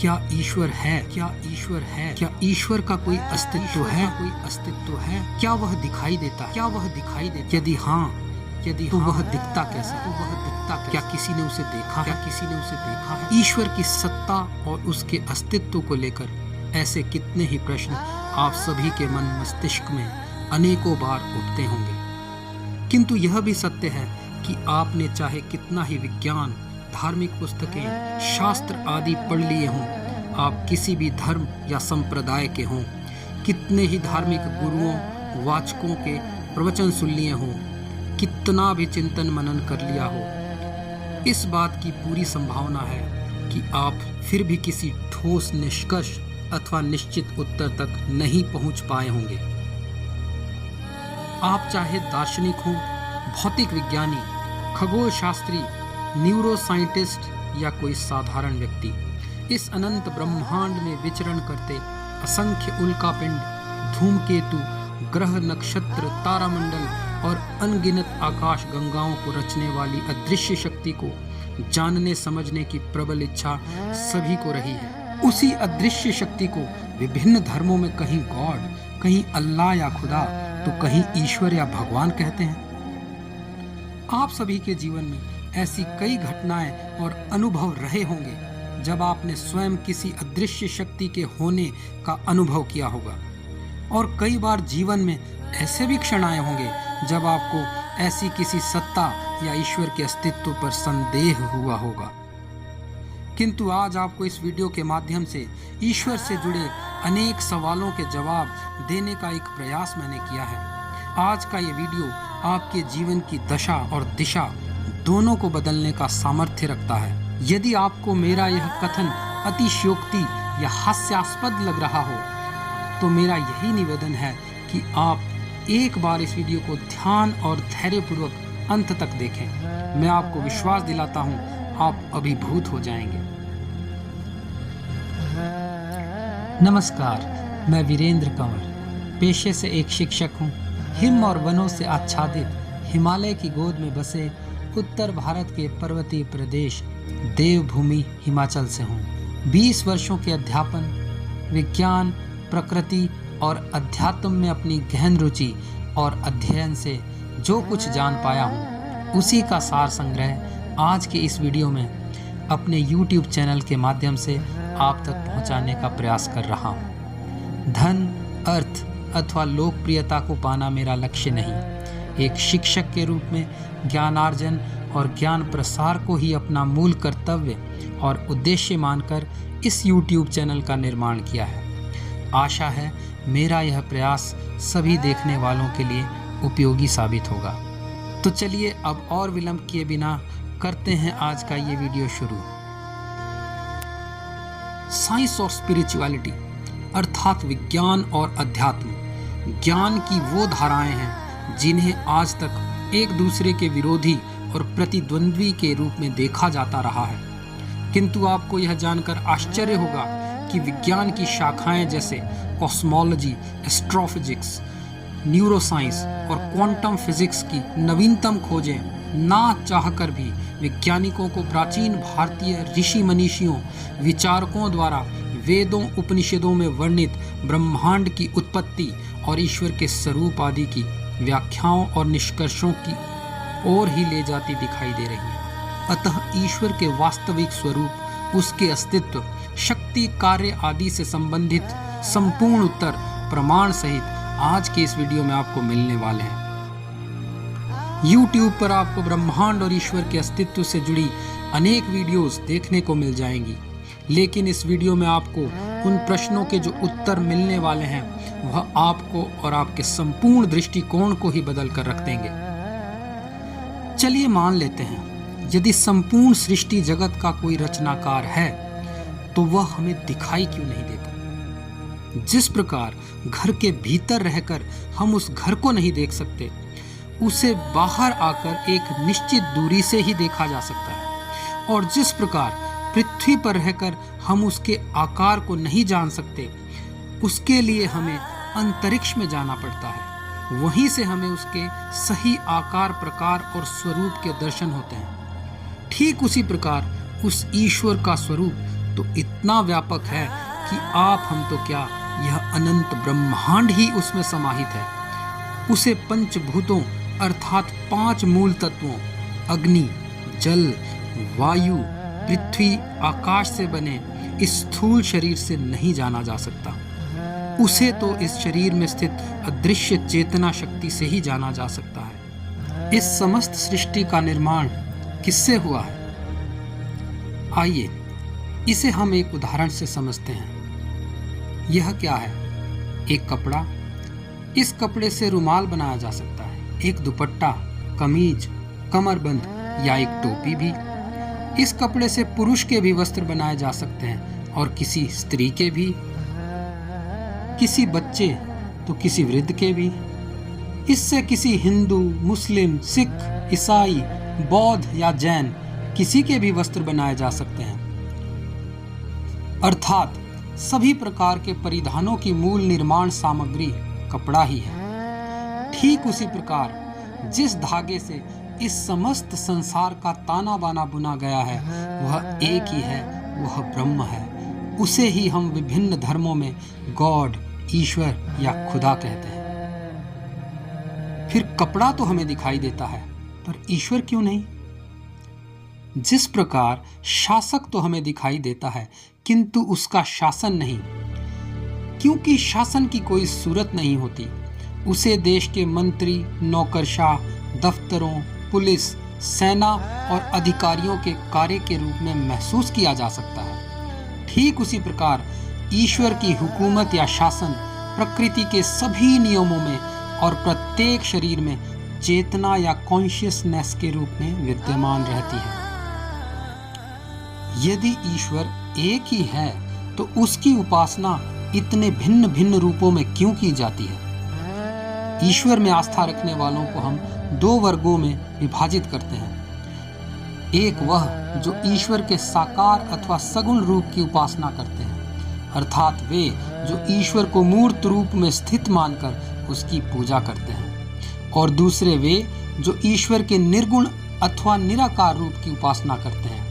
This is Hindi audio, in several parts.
क्या ईश्वर है? क्या ईश्वर है? क्या ईश्वर का कोई अस्तित्व है? कोई अस्तित्व है? क्या वह दिखाई देता है? क्या वह दिखाई देता? यदि तो वह दिखता कैसा? क्या किसी ने उसे देखा? क्या किसी ने उसे देखा है? ईश्वर की सत्ता और उसके अस्तित्व को लेकर ऐसे कितने ही प्रश्न आप सभी के मन मस्तिष्क में अनेकों बार उठते होंगे। किंतु यह भी सत्य है कि आपने चाहे कितना ही विज्ञान, धार्मिक पुस्तकें, शास्त्र आदि पढ़ लिए हों, आप किसी भी धर्म या संप्रदाय के हों, कितने ही धार्मिक गुरुओं, वाचकों के प्रवचन सुन लिए हों, कितना भी चिंतन मनन कर लिया हो, इस बात की पूरी संभावना है कि आप फिर भी किसी ठोस निष्कर्ष अथवा निश्चित उत्तर तक नहीं पहुंच पाए होंगे। आप चाहे दार्शनिक हों, भौतिक विज्ञानी, खगोल शास्त्री, न्यूरो साइंटिस्ट या कोई साधारण व्यक्ति, इस अनंत ब्रह्मांड में विचरण करते असंख्य उल्कापिंड, धूमकेतु, ग्रह, नक्षत्र, तारामंडल और अनगिनत आकाश गंगाओं को रचने वाली अदृश्य शक्ति को जानने समझने की प्रबल इच्छा सभी को रही है। उसी अदृश्य शक्ति को विभिन्न धर्मों में कहीं गॉड, कहीं अल्लाह या खुदा, तो कहीं ईश्वर या भगवान कहते हैं। आप सभी के जीवन में ऐसी कई घटनाएं और अनुभव रहे होंगे जब आपने स्वयं किसी अदृश्य शक्ति के होने का अनुभव किया होगा, और कई बार जीवन में ऐसे भी क्षण आए होंगे जब आपको ऐसी किसी सत्ता या ईश्वर के अस्तित्व पर संदेह हुआ होगा। किंतु आज आपको इस वीडियो के माध्यम से ईश्वर से जुड़े अनेक सवालों के जवाब देने का एक प्रयास मैंने किया है। आज का ये वीडियो आपके जीवन की दशा और दिशा दोनों को बदलने का सामर्थ्य रखता है। यदि आपको मेरा यह कथन अतिशयोक्ति या हास्यास्पद लग रहा हो, तो मेरा यही निवेदन है कि आप एक बार इस वीडियो को ध्यान और धैर्यपूर्वक अंत तक देखें। मैं आपको विश्वास दिलाता हूं, आप अभिभूत हो जाएंगे। नमस्कार, मैं वीरेंद्र कंवर पेशे से एक शिक्षक हूं। हिम और वनों से आच्छादित हिमालय की गोद में बसे उत्तर भारत के पर्वतीय प्रदेश देवभूमि हिमाचल से हूँ। 20 वर्षों के अध्यापन, विज्ञान, प्रकृति और अध्यात्म में अपनी गहन रुचि और अध्ययन से जो कुछ जान पाया हूँ, उसी का सार संग्रह आज के इस वीडियो में अपने YouTube चैनल के माध्यम से आप तक पहुँचाने का प्रयास कर रहा हूँ। धन, अर्थ अथवा लोकप्रियता को पाना मेरा लक्ष्य नहीं। एक शिक्षक के रूप में ज्ञानार्जन और ज्ञान प्रसार को ही अपना मूल कर्तव्य और उद्देश्य मानकर इस YouTube चैनल का निर्माण किया है। आशा है मेरा यह प्रयास सभी देखने वालों के लिए उपयोगी साबित होगा। तो चलिए अब और विलंब किए बिना करते हैं आज का ये वीडियो शुरू। साइंस और स्पिरिचुअलिटी अर्थात विज्ञान और अध्यात्म, ज्ञान की वो धाराएं हैं जिन्हें आज तक एक दूसरे के विरोधी और प्रतिद्वंद्वी के रूप में देखा जाता रहा है। किंतु आपको यह जानकर आश्चर्य होगा कि विज्ञान की शाखाएं जैसे कॉस्मोलॉजी, एस्ट्रोफिजिक्स, न्यूरोसाइंस और क्वांटम फिजिक्स की नवीनतम खोजें ना चाहकर भी वैज्ञानिकों को प्राचीन भारतीय ऋषि मनीषियों, विचारकों द्वारा वेदों, उपनिषदों में वर्णित ब्रह्मांड की उत्पत्ति और ईश्वर के स्वरूप आदि की व्याख्याओं और निष्कर्षों की ओर ही ले जाती दिखाई दे रही है। अतः ईश्वर के वास्तविक स्वरूप, उसके अस्तित्व, शक्ति, कार्य आदि से संबंधित संपूर्ण उत्तर प्रमाण सहित आज के इस वीडियो में आपको मिलने वाले हैं। YouTube पर आपको ब्रह्मांड और ईश्वर के अस्तित्व से जुड़ी अनेक वीडियोस देखने को मिल जाएंगी, लेकिन इस वीडियो में आपको उन प्रश्नों के जो उत्तर मिलने वाले हैं वह आपको और आपके संपूर्ण दृष्टिकोण को ही बदल कर रख देंगे। चलिए मान लेते हैं यदि संपूर्ण सृष्टि जगत का कोई रचनाकार है, तो वह हमें दिखाई क्यों नहीं देता? जिस प्रकार घर के भीतर रहकर हम उस घर को नहीं देख सकते, उसे बाहर आकर एक निश्चित दूरी से ही देखा जा सकता है। और जिस प्रकार पृथ्वी पर रहकर हम उसके आकार को नहीं जान सकते, उसके लिए हमें अंतरिक्ष में जाना पड़ता है, वहीं से हमें उसके सही आकार, प्रकार और स्वरूप के दर्शन होते हैं। ठीक उसी प्रकार उस ईश्वर का स्वरूप तो इतना व्यापक है कि आप हम तो क्या, यह अनंत ब्रह्मांड ही उसमें समाहित है। उसे पंचभूतों अर्थात 5 मूल तत्वों अग्नि, जल, वायु, पृथ्वी, आकाश से बने इस स्थूल शरीर से नहीं जाना जा सकता। उसे तो इस शरीर में स्थित अदृश्य चेतना शक्ति से ही जाना जा सकता है। इस समस्त सृष्टि का निर्माण किससे हुआ है? आइए इसे हम एक उदाहरण से समझते हैं। यह क्या है? एक कपड़ा। इस कपड़े से रुमाल बनाया जा सकता है, एक दुपट्टा, कमीज, कमरबंद या एक टोपी भी। इस कपड़े से पुरुष के भी वस्त्र बनाए जा सकते हैं और किसी स्त्री के भी, किसी बच्चे तो किसी वृद्ध के भी। इससे किसी हिंदू, मुस्लिम, सिख, ईसाई, बौद्ध या जैन किसी के भी वस्त्र बनाए जा सकते हैं। अर्थात सभी प्रकार के परिधानों की मूल निर्माण सामग्री कपड़ा ही है। ठीक उसी प्रकार जिस धागे से इस समस्त संसार का ताना बाना बुना गया है वह एक ही है, वह ब्रह्म है। उसे ही हम विभिन्न धर्मों में गॉड, ईश्वर या खुदा कहते हैं। फिर कपड़ा तो हमें दिखाई देता है, पर ईश्वर क्यों नहीं? जिस प्रकार शासक तो हमें दिखाई देता है किंतु उसका शासन नहीं, क्योंकि शासन की कोई सूरत नहीं होती। उसे देश के मंत्री, नौकरशाह, दफ्तरों, पुलिस, सेना और अधिकारियों के कार्य के रूप में महसूस किया जा सकता है। ठीक उसी प्रकार ईश्वर की हुकूमत या शासन प्रकृति के सभी नियमों में और प्रत्येक शरीर में चेतना या कॉन्शियसनेस के रूप में विद्यमान रहती है। यदि ईश्वर एक ही है तो उसकी उपासना इतने भिन्न भिन्न रूपों में क्यों की जाती है? ईश्वर में आस्था रखने वालों को हम 2 वर्गों में विभाजित करते हैं। एक वह जो ईश्वर के साकार अथवा सगुण रूप की उपासना करते हैं, अर्थात वे जो ईश्वर को मूर्त रूप में स्थित मानकर उसकी पूजा करते हैं, और दूसरे वे जो ईश्वर के निर्गुण अथवा निराकार रूप की उपासना करते हैं।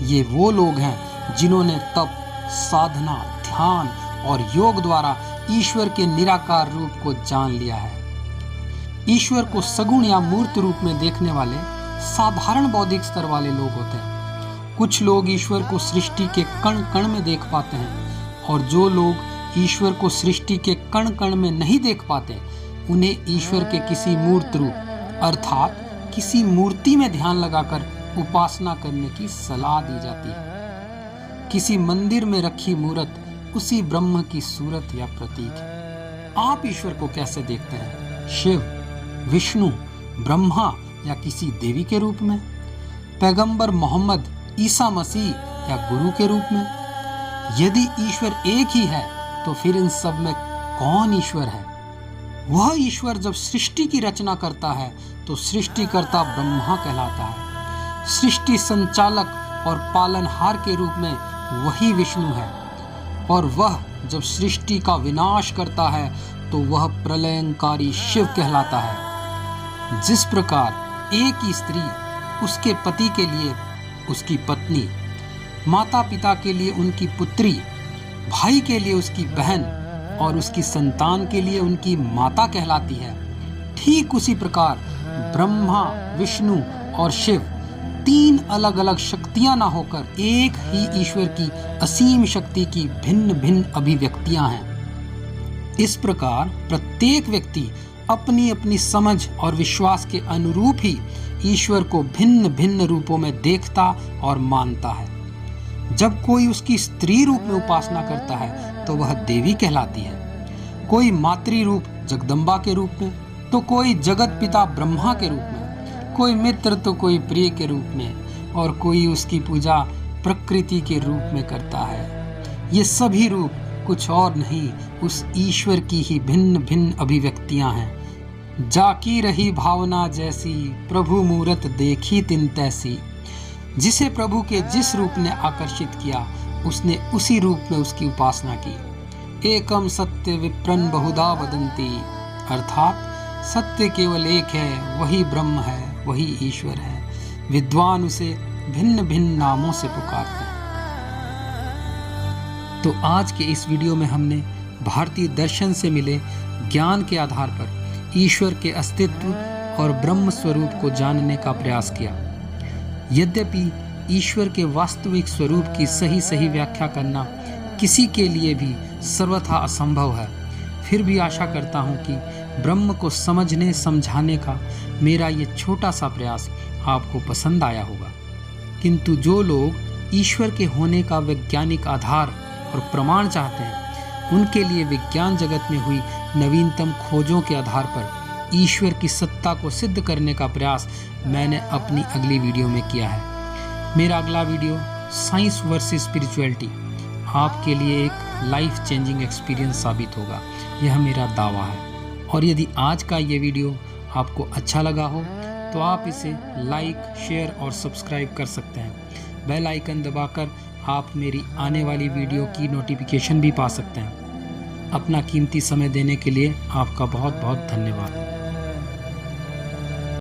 ये वो लोग हैं जिन्होंने तप, साधना, ध्यान और योग द्वारा ईश्वर के निराकार रूप को जान लिया है। ईश्वर को सगुण या मूर्त रूप में देखने वाले साधारण बौद्धिक स्तर वाले लोग होते हैं। कुछ लोग ईश्वर को सृष्टि के कण कण में देख पाते हैं, और जो लोग ईश्वर को सृष्टि के कण कण में नहीं देख पाते उन्हें ईश्वर के किसी मूर्त रूप अर्थात किसी मूर्ति में ध्यान लगाकर उपासना करने की सलाह दी जाती है। किसी मंदिर में रखी मूर्त उसी ब्रह्म की सूरत या प्रतीक है। आप ईश्वर को कैसे देखते हैं? शिव, विष्णु, ब्रह्मा या किसी देवी के रूप में? पैगंबर मोहम्मद, ईसा मसीह या गुरु के रूप में? यदि ईश्वर एक ही है तो फिर इन सब में कौन ईश्वर है? वह ईश्वर जब सृष्टि की रचना करता है तो सृष्टिकर्ता ब्रह्मा कहलाता है। सृष्टि संचालक और पालनहार के रूप में वही विष्णु है, और वह जब सृष्टि का विनाश करता है तो वह प्रलयंकारी शिव कहलाता है। जिस प्रकार एक ही स्त्री उसके पति के लिए उसकी पत्नी, माता पिता के लिए उनकी पुत्री, भाई के लिए उसकी बहन और उसकी संतान के लिए उनकी माता कहलाती है, ठीक उसी प्रकार ब्रह्मा, विष्णु और शिव 3 अलग अलग शक्तियां ना होकर एक ही ईश्वर की असीम शक्ति की भिन्न भिन्न अभिव्यक्तियां हैं। इस प्रकार प्रत्येक व्यक्ति अपनी अपनी समझ और विश्वास के अनुरूप ही ईश्वर को भिन्न भिन्न रूपों में देखता और मानता है। जब कोई उसकी स्त्री रूप में उपासना करता है तो वह देवी कहलाती है, कोई मातृ रूप जगदम्बा के रूप में, तो कोई जगत पिता ब्रह्मा के रूप में, कोई मित्र तो कोई प्रिय के रूप में, और कोई उसकी पूजा प्रकृति के रूप में करता है। ये सभी रूप कुछ और नहीं, उस ईश्वर की ही भिन्न भिन्न अभिव्यक्तियां हैं। जाकी रही भावना जैसी, प्रभु मूरत देखी तिन तैसी। जिसे प्रभु के जिस रूप ने आकर्षित किया उसने उसी रूप में उसकी उपासना की। एकम सत्य विप्रन बहुधा वदंती, अर्थात सत्य केवल एक है, वही ब्रह्म है, वही ईश्वर है। विद्वान उसे भिन्न भिन्न नामों से पुकारते हैं। तो आज के इस वीडियो में हमने भारतीय दर्शन से मिले ज्ञान के आधार पर ईश्वर के अस्तित्व और ब्रह्म स्वरूप को जानने का प्रयास किया। यद्यपि ईश्वर के वास्तविक स्वरूप की सही व्याख्या करना किसी के लिए भी सर्वथा असंभव है, फिर भी आशा करता हूँ कि ब्रह्म को समझने समझाने का मेरा ये छोटा सा प्रयास आपको पसंद आया होगा। किंतु जो लोग ईश्वर के होने का वैज्ञानिक आधार और प्रमाण चाहते हैं, उनके लिए विज्ञान जगत में हुई नवीनतम खोजों के आधार पर ईश्वर की सत्ता को सिद्ध करने का प्रयास मैंने अपनी अगली वीडियो में किया है। मेरा अगला वीडियो साइंस वर्सेस स्पिरिचुअलिटी आपके लिए एक लाइफ चेंजिंग एक्सपीरियंस साबित होगा, यह मेरा दावा है। और यदि आज का ये वीडियो आपको अच्छा लगा हो तो आप इसे लाइक, शेयर और सब्सक्राइब कर सकते हैं। बेल आइकन दबाकर आप मेरी आने वाली वीडियो की नोटिफिकेशन भी पा सकते हैं। अपना कीमती समय देने के लिए आपका बहुत बहुत धन्यवाद।